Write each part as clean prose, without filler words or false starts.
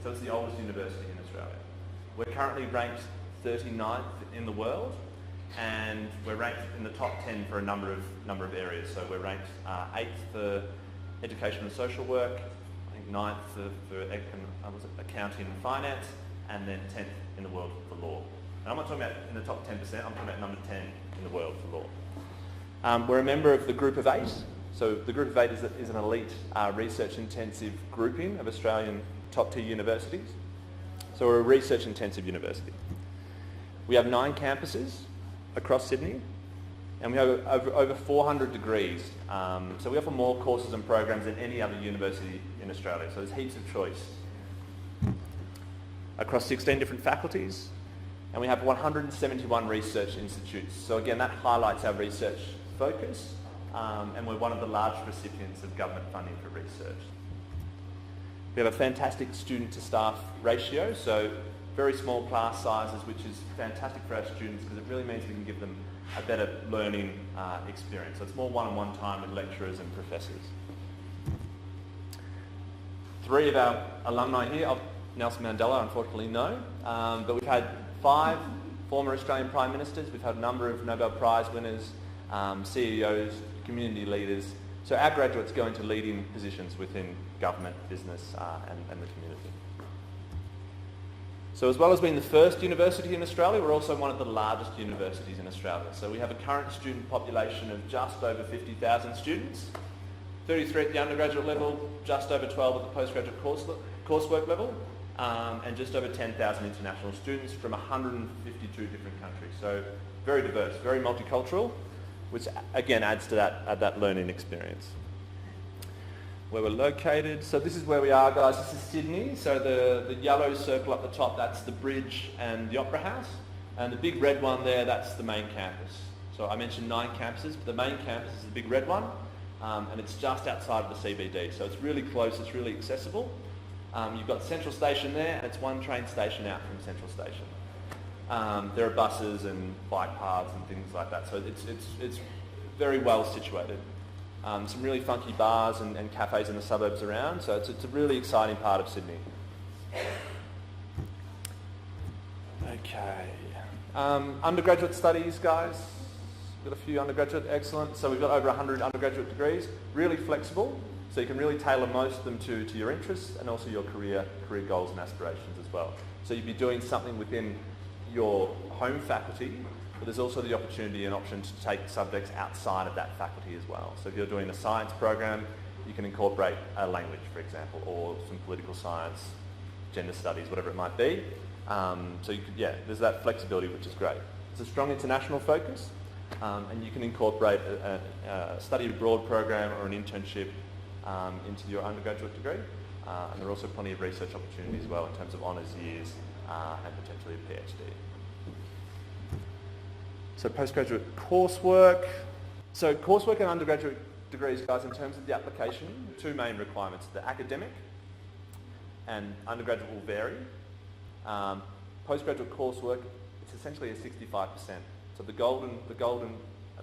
So it's the oldest university in Australia. We're currently ranked 39th in the world, and we're ranked in the top 10 for a number of areas. So we're ranked 8th for education and social work, I think 9th for accounting and finance, and then 10th in the world for law. And I'm not talking about in the top 10%, I'm talking about number 10 in the world for law. We're a member of the Group of 8. So the Group of 8 is an elite research-intensive grouping of Australian top-tier universities. So we're a research-intensive university. We have 9 campuses across Sydney, and we have over 400 degrees. So we offer more courses and programs than any other university in Australia. So there's heaps of choice. Across 16 different faculties, and we have 171 research institutes. So again, that highlights our research focus, and we're one of the largest recipients of government funding for research. We have a fantastic student-to-staff ratio, so very small class sizes, which is fantastic for our students because it really means we can give them a better learning experience. So it's more one-on-one time with lecturers and professors. 3 of our alumni here, Nelson Mandela, unfortunately no, but we've had 5 former Australian Prime Ministers, we've had a number of Nobel Prize winners, CEOs, community leaders. So our graduates go into leading positions within government, business and the community. So as well as being the first university in Australia, we're also one of the largest universities in Australia. So we have a current student population of just over 50,000 students, 33 at the undergraduate level, just over 12 at the postgraduate coursework level, and just over 10,000 international students from 152 different countries. So very diverse, very multicultural, which again adds to that learning experience. Where we're located, so this is where we are, guys. This is Sydney. So the yellow circle up the top, that's the bridge and the Opera House, and the big red one there, that's the main campus. So I mentioned 9 campuses, but the main campus is the big red one, and it's just outside of the CBD. So it's really close, it's really accessible. You've got Central Station there, and it's 1 train station out from Central Station. There are buses and bike paths and things like that, so it's very well situated. Some really funky bars and cafes in the suburbs around, so it's a really exciting part of Sydney. Okay. Undergraduate studies, guys. We've got a few undergraduate, excellent. So we've got over 100 undergraduate degrees, really flexible, so you can really tailor most of them to your interests and also your career goals and aspirations as well. So you'd be doing something within your home faculty, but there's also the opportunity and option to take subjects outside of that faculty as well. So if you're doing a science program, you can incorporate a language, for example, or some political science, gender studies, whatever it might be. So you could, there's that flexibility, which is great. It's a strong international focus, and you can incorporate a study abroad program or an internship into your undergraduate degree. And there are also plenty of research opportunities as well in terms of honours years and potentially a PhD. So postgraduate coursework. So coursework and undergraduate degrees, guys, in terms of the application, 2 main requirements. The academic and undergraduate will vary. Postgraduate coursework, it's essentially a 65%. So the golden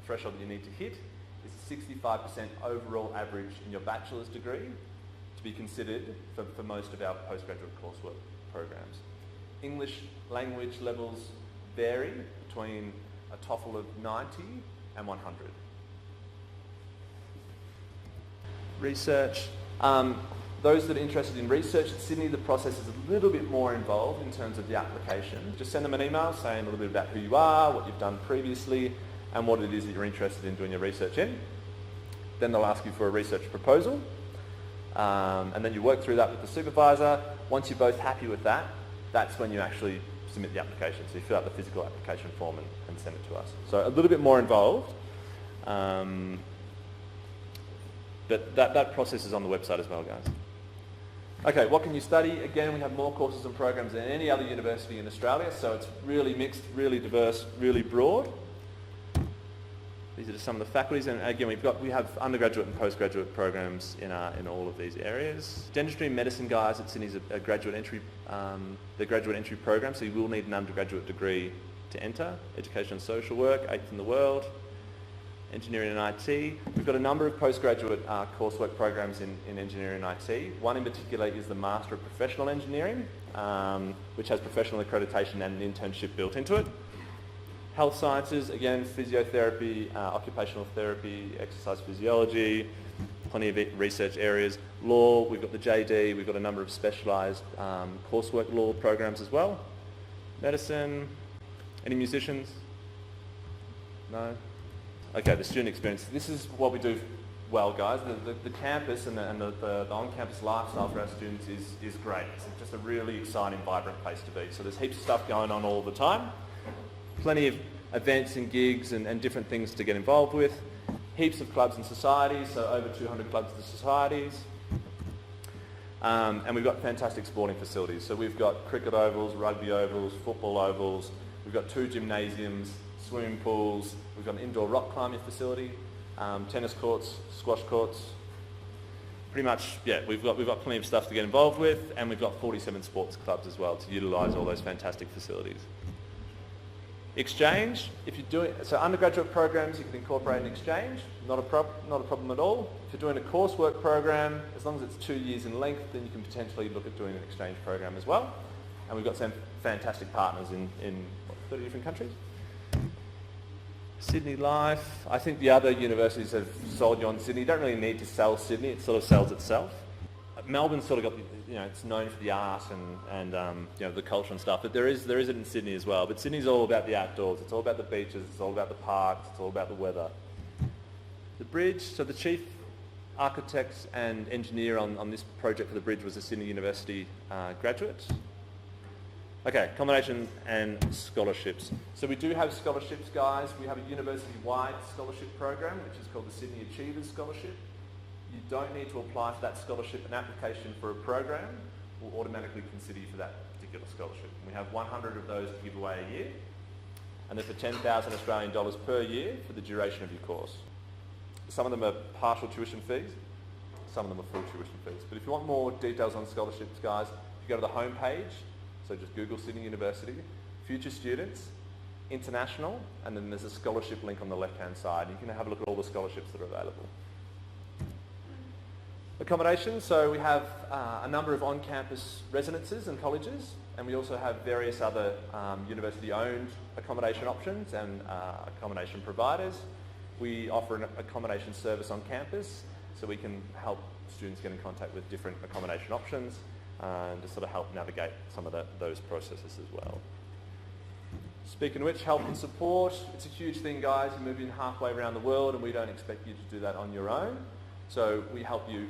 threshold that you need to hit is a 65% overall average in your bachelor's degree to be considered for most of our postgraduate coursework programs. English language levels vary between a TOEFL of 90 and 100. Research. Those that are interested in research at Sydney, the process is a little bit more involved in terms of the application. Just send them an email saying a little bit about who you are, what you've done previously, and what it is that you're interested in doing your research in. Then they'll ask you for a research proposal, and then you work through that with the supervisor. Once you're both happy with that, that's when you actually submit the application. So you fill out the physical application form and send it to us. So a little bit more involved, but that process is on the website as well, guys. Okay, what can you study? Again, we have more courses and programs than any other university in Australia, so it's really mixed, really diverse, really broad. These are just some of the faculties, and again, we have undergraduate and postgraduate programs in all of these areas. Dentistry and medicine, guys, at Sydney's a graduate entry, the graduate entry program, so you will need an undergraduate degree to enter. Education and social work, 8th in the world. engineering and IT. We've got a number of postgraduate coursework programs in engineering and IT. One in particular is the Master of Professional Engineering, which has professional accreditation and an internship built into it. Health sciences, again, physiotherapy, occupational therapy, exercise physiology, plenty of research areas. Law, we've got the JD, we've got a number of specialised coursework law programs as well. Medicine, any musicians? No? Okay, the student experience. This is what we do well, guys. The campus and the on-campus lifestyle for our students is great. It's just a really exciting, vibrant place to be. So there's heaps of stuff going on all the time. Plenty of events and gigs and different things to get involved with. Heaps of clubs and societies, so over 200 clubs and societies. And we've got fantastic sporting facilities. So we've got cricket ovals, rugby ovals, football ovals. We've got 2 gymnasiums, swimming pools. We've got an indoor rock climbing facility, tennis courts, squash courts. Pretty much, yeah, we've got plenty of stuff to get involved with, and we've got 47 sports clubs as well to utilise all those fantastic facilities. Exchange, if you're doing, so undergraduate programs, you can incorporate an exchange, not a problem at all. If you're doing a coursework program, as long as it's 2 years in length, then you can potentially look at doing an exchange program as well. And we've got some fantastic partners in 30 different countries. Sydney Life, I think the other universities have sold you on Sydney. You don't really need to sell Sydney, it sort of sells itself. Melbourne's sort of got, it's known for the art and the culture and stuff, but there is it in Sydney as well. But Sydney's all about the outdoors. It's all about the beaches. It's all about the parks. It's all about the weather. The bridge. So the chief architect and engineer on this project for the bridge was a Sydney University graduate. Okay, accommodation and scholarships. So we do have scholarships, guys. We have a university-wide scholarship program, which is called the Sydney Achievers Scholarship. You don't need to apply for that scholarship. An application for a program will automatically consider you for that particular scholarship. We have 100 of those to give away a year, and they're for 10,000 Australian dollars per year for the duration of your course. Some of them are partial tuition fees, some of them are full tuition fees. But if you want more details on scholarships, guys, if you go to the home page, so just Google Sydney University, future students, international, and then there's a scholarship link on the left-hand side. You can have a look at all the scholarships that are available. Accommodation, so we have a number of on-campus residences and colleges, and we also have various other university-owned accommodation options and accommodation providers. We offer an accommodation service on campus, so we can help students get in contact with different accommodation options and to sort of help navigate some of those processes as well. Speaking of which, help and support, it's a huge thing, guys. You move in halfway around the world and we don't expect you to do that on your own. So we help you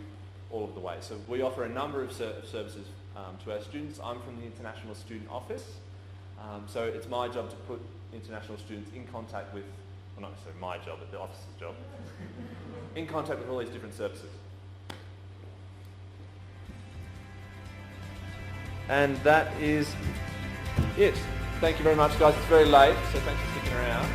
all of the way. So we offer a number of services to our students. I'm from the International Student Office. So it's my job to put international students in contact with, well, not necessarily my job, but the office's job, in contact with all these different services. And that is it. Thank you very much, guys. It's very late, so thanks for sticking around.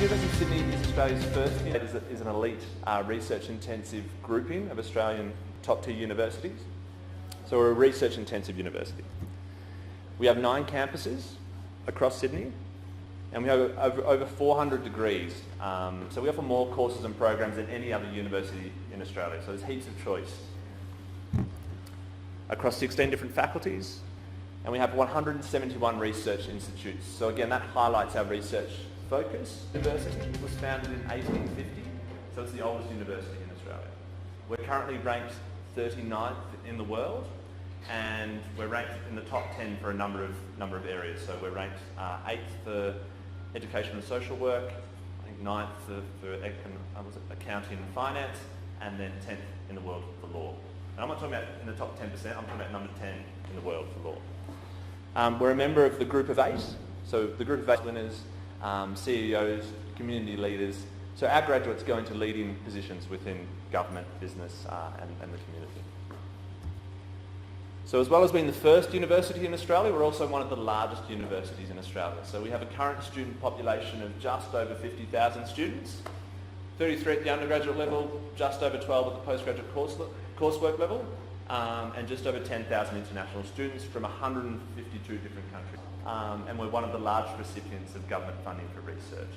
University of Sydney is Australia's first, is an elite research-intensive grouping of Australian top-tier universities. So we're a research-intensive university. We have 9 campuses across Sydney, and we have over 400 degrees. So we offer more courses and programs than any other university in Australia, so there's heaps of choice. Across 16 different faculties, and we have 171 research institutes. So again, that highlights our research focus. The university was founded in 1850, so it's the oldest university in Australia. We're currently ranked 39th in the world, and we're ranked in the top 10 for a number of areas. So we're ranked 8th for education and social work, I think 9th for accounting and finance, and then 10th in the world for law. And I'm not talking about in the top 10%, I'm talking about number 10 in the world for law. We're a member of the Group of 8, so the Group of 8 winners, CEOs, community leaders. So our graduates go into leading positions within government, business, and the community. So as well as being the first university in Australia, we're also one of the largest universities in Australia. So we have a current student population of just over 50,000 students, 33 at the undergraduate level, just over 12 at the postgraduate coursework level, and just over 10,000 international students from 152 different countries. And we're one of the largest recipients of government funding for research.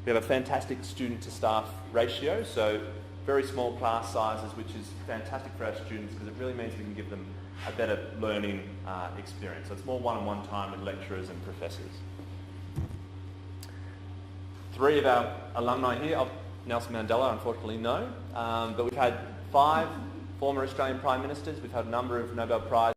We have a fantastic student to staff ratio, so very small class sizes, which is fantastic for our students because it really means we can give them a better learning experience. So it's more one-on-one time with lecturers and professors. 3 of our alumni here, Nelson Mandela, unfortunately no, but we've had 5 former Australian Prime Ministers, we've had a number of Nobel Prize